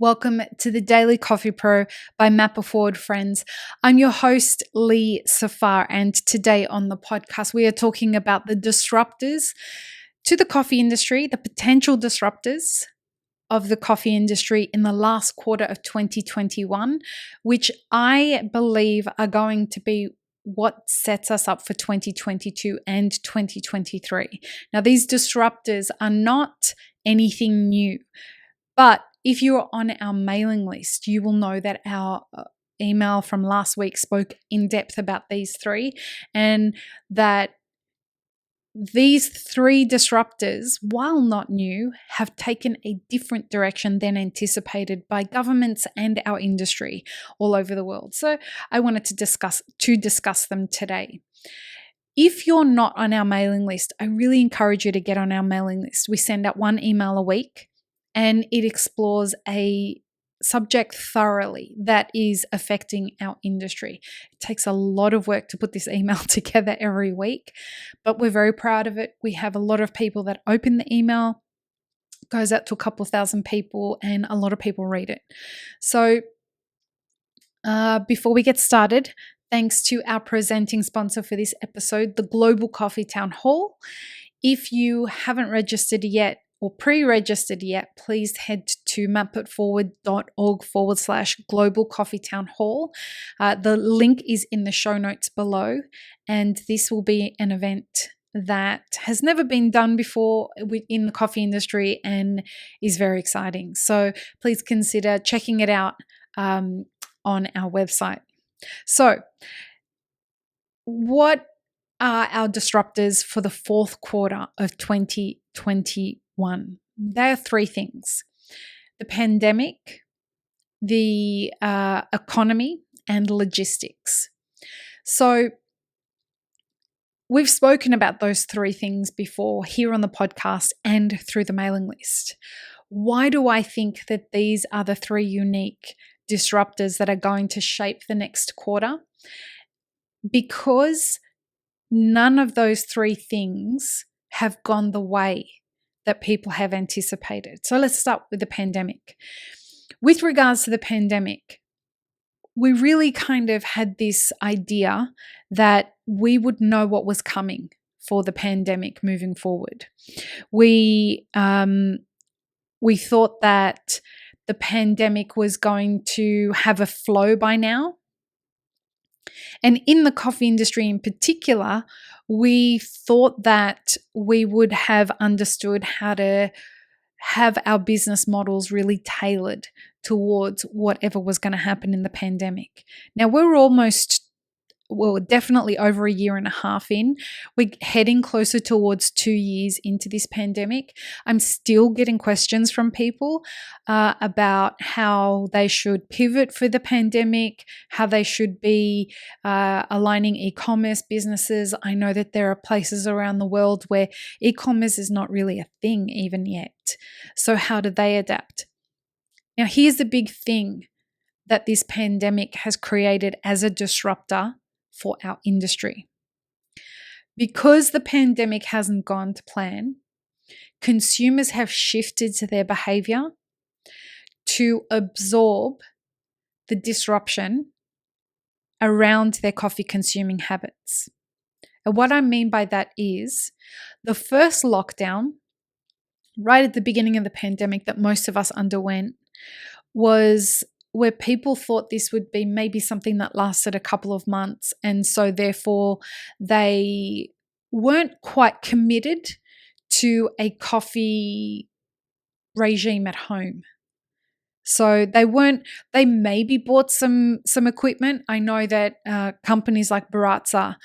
Welcome to the Daily Coffee Pro by Mapper Forward Friends. I'm your host, Lee Safar, and today on the podcast, we are talking about the disruptors to the coffee industry, the potential disruptors of the coffee industry in the last quarter of 2021, which I believe are going to be what sets us up for 2022 and 2023. Now, these disruptors are not anything new, but if you're on our mailing list, you will know that our email from last week spoke in depth about these three, and that these three disruptors, while not new, have taken a different direction than anticipated by governments and our industry all over the world. So I wanted to discuss them today. If you're not on our mailing list, I really encourage you to get on our mailing list. We send out one email a week, and it explores a subject thoroughly that is affecting our industry. It takes a lot of work to put this email together every week, but we're very proud of it. We have a lot of people that open the email, goes out to a couple of thousand people, and a lot of people read it. So before we get started, thanks to our presenting sponsor for this episode, the Global Coffee Town Hall. If you haven't registered yet, or pre-registered yet, please head to mapitforward.org/Global Coffee Town Hall. The link is in the show notes below, and this will be an event that has never been done before in the coffee industry and is very exciting. So please consider checking it out on our website. So, what are our disruptors for the fourth quarter of 2021? There are three things: the pandemic, the economy, and logistics. So we've spoken about those three things before here on the podcast and through the mailing list. Why do I think that these are the three unique disruptors that are going to shape the next quarter? Because none of those three things have gone the way that people have anticipated. So let's start with the pandemic. With regards to the pandemic, we really kind of had this idea that we would know what was coming for the pandemic moving forward. We thought that the pandemic was going to have a flow by now. And in the coffee industry in particular, we thought that we would have understood how to have our business models really tailored towards whatever was going to happen in the pandemic. Now, we're definitely over a year and a half in. We're heading closer towards 2 years into this pandemic. I'm still getting questions from people about how they should pivot for the pandemic, how they should be aligning e-commerce businesses. I know that there are places around the world where e-commerce is not really a thing even yet. So how do they adapt? Now, here's the big thing that this pandemic has created as a disruptor for our industry. Because the pandemic hasn't gone to plan, consumers have shifted to their behavior to absorb the disruption around their coffee consuming habits. And what I mean by that is the first lockdown, right at the beginning of the pandemic that most of us underwent, was where people thought this would be maybe something that lasted a couple of months. And so therefore they weren't quite committed to a coffee regime at home. So they maybe bought some equipment. I know that companies like Baratza,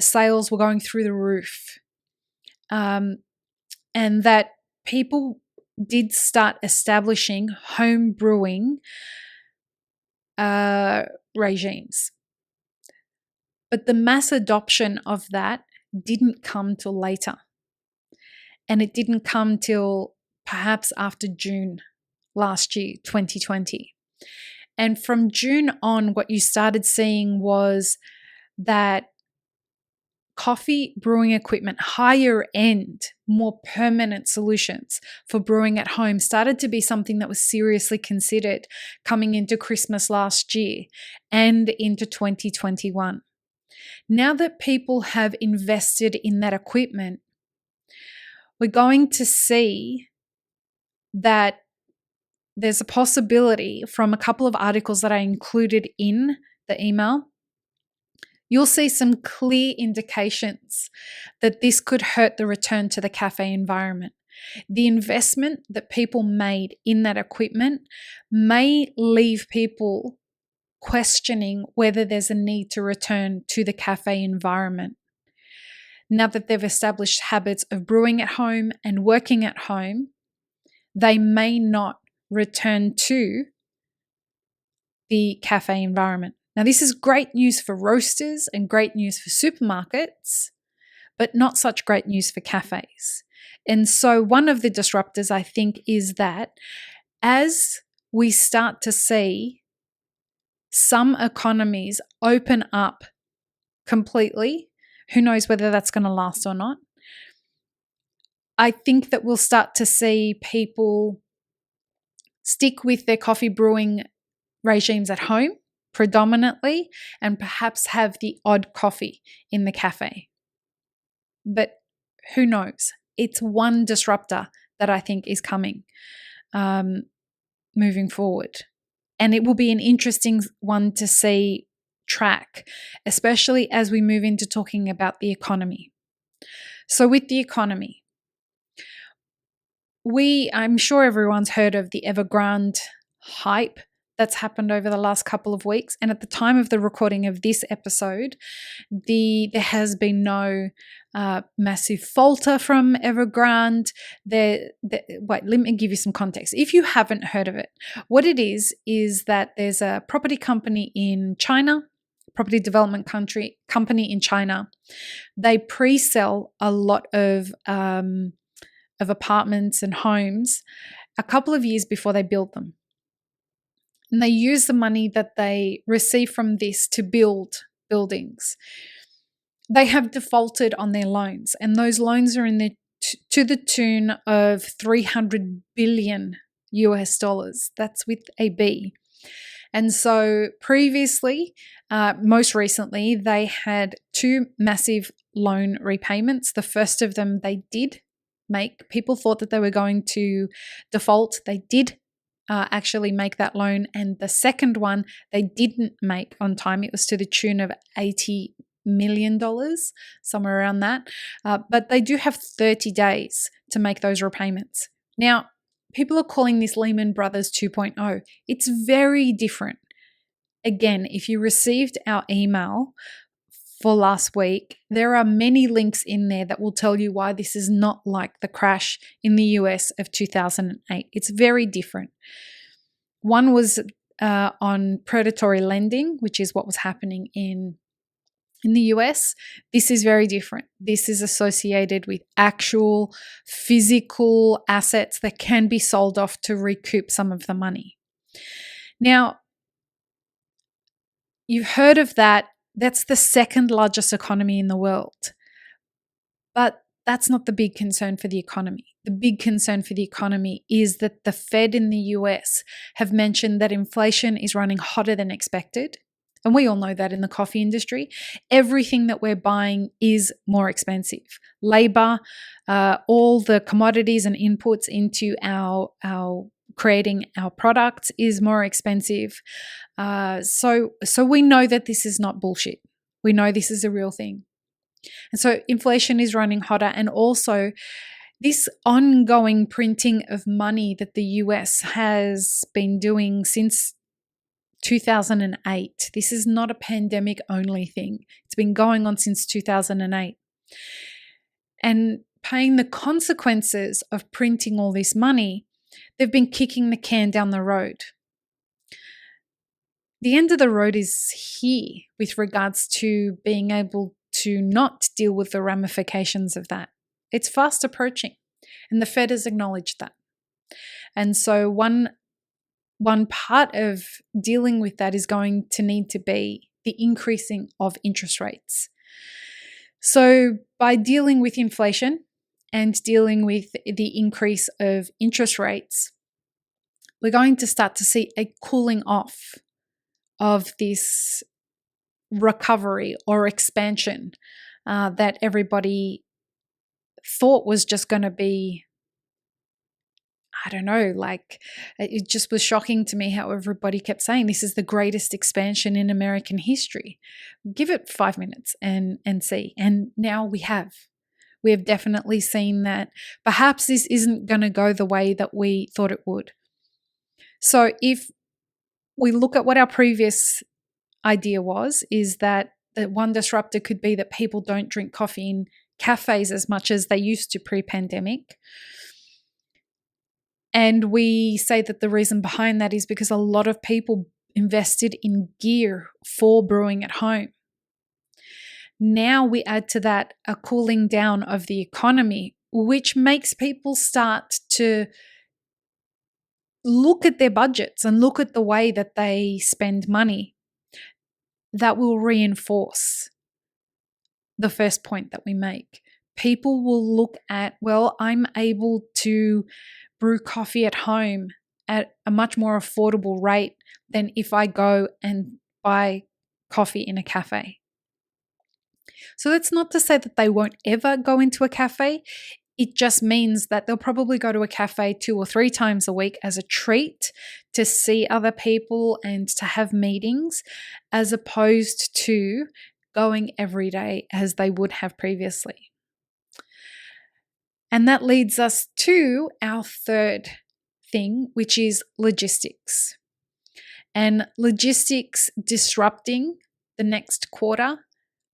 sales were going through the roof. And that people did start establishing home brewing regimes. But the mass adoption of that didn't come till later. And it didn't come till perhaps after June last year, 2020. And from June on, what you started seeing was that coffee brewing equipment, higher end, more permanent solutions for brewing at home started to be something that was seriously considered coming into Christmas last year and into 2021. Now that people have invested in that equipment, we're going to see that there's a possibility from a couple of articles that I included in the email. You'll see some clear indications that this could hurt the return to the cafe environment. The investment that people made in that equipment may leave people questioning whether there's a need to return to the cafe environment. Now that they've established habits of brewing at home and working at home, they may not return to the cafe environment. Now, this is great news for roasters and great news for supermarkets, but not such great news for cafes. And so one of the disruptors, I think, is that as we start to see some economies open up completely, who knows whether that's going to last or not, I think that we'll start to see people stick with their coffee brewing regimes at home predominantly, and perhaps have the odd coffee in the cafe. But who knows? It's one disruptor that I think is coming moving forward. And it will be an interesting one to see track, especially as we move into talking about the economy. So with the economy, I'm sure everyone's heard of the Evergrande hype that's happened over the last couple of weeks. And at the time of the recording of this episode, there has been no massive falter from Evergrande. Wait, let me give you some context. If you haven't heard of it, what it is that there's a property company in China, property development company in China. They pre-sell a lot of apartments and homes a couple of years before they build them. And they use the money that they receive from this to build buildings. They have defaulted on their loans, and those loans are to the tune of $300 billion US. That's with a B. And so previously, most recently, they had two massive loan repayments. The first of them they did make. People thought that they were going to default. They did actually make that loan. And the second one they didn't make on time. It was to the tune of $80 million, somewhere around that. But they do have 30 days to make those repayments. Now, people are calling this Lehman Brothers 2.0. It's very different. Again, if you received our email for last week, there are many links in there that will tell you why this is not like the crash in the US of 2008. It's very different. One was on predatory lending, which is what was happening in the US. This is very different. This is associated with actual physical assets that can be sold off to recoup some of the money. Now, you've heard of that. That's the second largest economy in the world. But that's not the big concern for the economy. The big concern for the economy is that the Fed in the US have mentioned that inflation is running hotter than expected. And we all know that in the coffee industry. Everything that we're buying is more expensive. Labor, all the commodities and inputs into our creating our products is more expensive. So we know that this is not bullshit. We know this is a real thing. And so inflation is running hotter, and also this ongoing printing of money that the US has been doing since 2008. This is not a pandemic only thing. It's been going on since 2008. And paying the consequences of printing all this money, they've been kicking the can down the road. The end of the road is here with regards to being able to not deal with the ramifications of that. It's fast approaching, and the Fed has acknowledged that. And so one part of dealing with that is going to need to be the increasing of interest rates. So by dealing with inflation and dealing with the increase of interest rates, we're going to start to see a cooling off of this recovery or expansion that everybody thought was just going to be, I don't know, like it just was shocking to me how everybody kept saying this is the greatest expansion in American history. Give it 5 minutes and see. And now we have. We have definitely seen that perhaps this isn't going to go the way that we thought it would. So if we look at what our previous idea was, is that the one disruptor could be that people don't drink coffee in cafes as much as they used to pre-pandemic. And we say that the reason behind that is because a lot of people invested in gear for brewing at home. Now we add to that a cooling down of the economy, which makes people start to look at their budgets and look at the way that they spend money. That will reinforce the first point that we make. People will look at, well, I'm able to brew coffee at home at a much more affordable rate than if I go and buy coffee in a cafe. So that's not to say that they won't ever go into a cafe. It just means that they'll probably go to a cafe 2 or 3 times a week as a treat to see other people and to have meetings, as opposed to going every day as they would have previously. And that leads us to our third thing, which is logistics. And logistics disrupting the next quarter,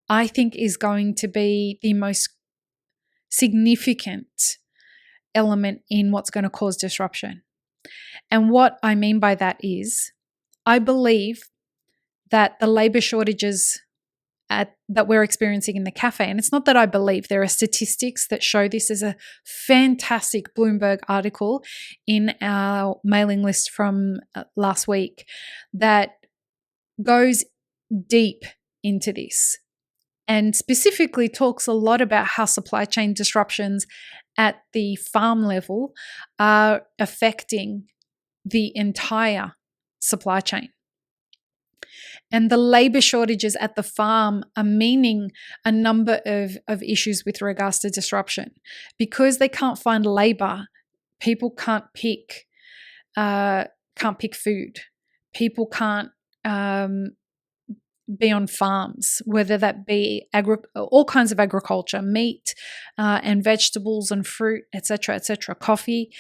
I think, is going to be the most significant element in what's going to cause disruption. And what I mean by that is, I believe that the labor shortages that we're experiencing in the cafe, and it's not that I believe, there are statistics that show this. Is a fantastic Bloomberg article in our mailing list from last week that goes deep into this and specifically talks a lot about how supply chain disruptions at the farm level are affecting the entire supply chain. And the labor shortages at the farm are meaning a number of issues with regards to disruption. Because they can't find labor, people can't pick food. People can't be on farms, whether that be all kinds of agriculture, meat and vegetables and fruit, etc., coffee.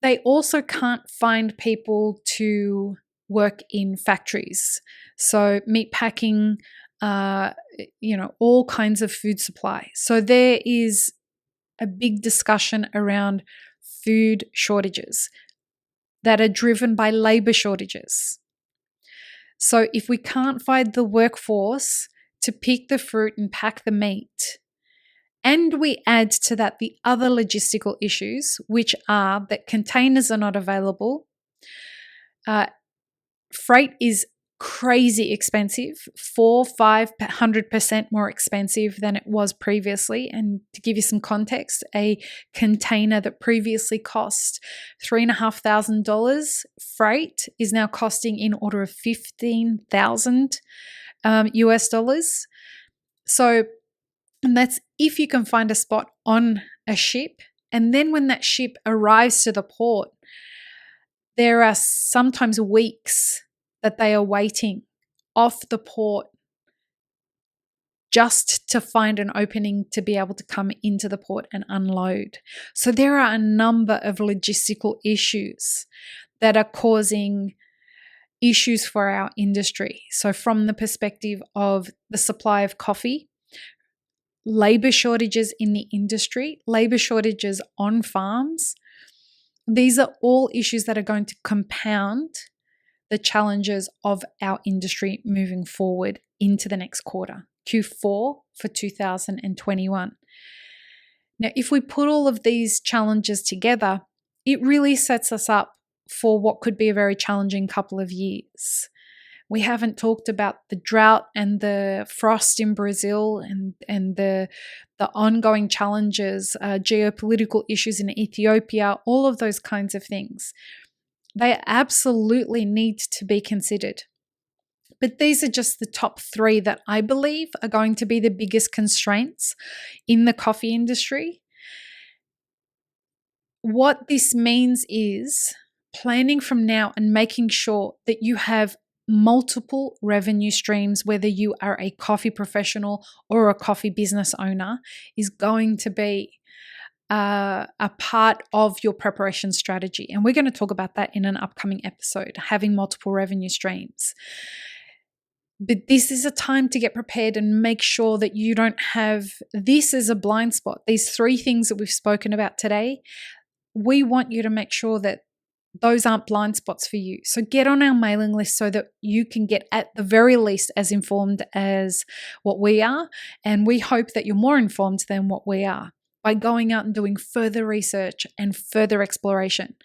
They also can't find people to work in factories. So meat packing, all kinds of food supply. So there is a big discussion around food shortages that are driven by labor shortages. So if we can't find the workforce to pick the fruit and pack the meat, and we add to that the other logistical issues, which are that containers are not available, freight is crazy expensive, 400-500% more expensive than it was previously. And to give you some context, a container that previously cost $3,500 freight is now costing in order of $15,000 US dollars. So, and that's if you can find a spot on a ship. And then when that ship arrives to the port, there are sometimes weeks that they are waiting off the port just to find an opening to be able to come into the port and unload. So there are a number of logistical issues that are causing issues for our industry. So from the perspective of the supply of coffee, labor shortages in the industry, labor shortages on farms, these are all issues that are going to compound the challenges of our industry moving forward into the next quarter, Q4 for 2021. Now, if we put all of these challenges together, it really sets us up for what could be a very challenging couple of years. We haven't talked about the drought and the frost in Brazil and the ongoing challenges, geopolitical issues in Ethiopia, all of those kinds of things. They absolutely need to be considered. But these are just the top 3 that I believe are going to be the biggest constraints in the coffee industry. What this means is planning from now and making sure that you have multiple revenue streams, whether you are a coffee professional or a coffee business owner, is going to be a part of your preparation strategy. And we're going to talk about that in an upcoming episode, having multiple revenue streams. But this is a time to get prepared and make sure that you don't have this as a blind spot. These 3 things that we've spoken about today, we want you to make sure that those aren't blind spots for you. So get on our mailing list so that you can get at the very least as informed as what we are. And we hope that you're more informed than what we are by going out and doing further research and further exploration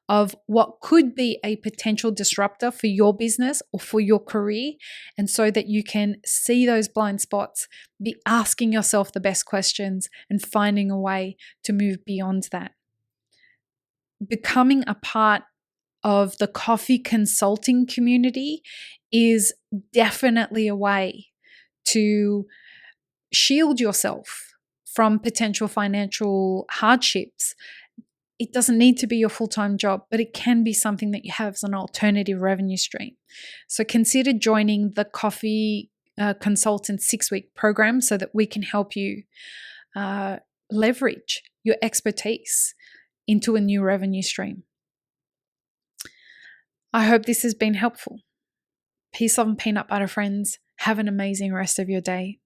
of what could be a potential disruptor for your business or for your career. And so that you can see those blind spots, be asking yourself the best questions and finding a way to move beyond that. Becoming a part of the coffee consulting community is definitely a way to shield yourself from potential financial hardships. It doesn't need to be your full-time job, but it can be something that you have as an alternative revenue stream. So consider joining the Coffee Consultant 6-week program so that we can help you leverage your expertise into a new revenue stream. I hope this has been helpful. Peace, love, and peanut butter, friends. Have an amazing rest of your day.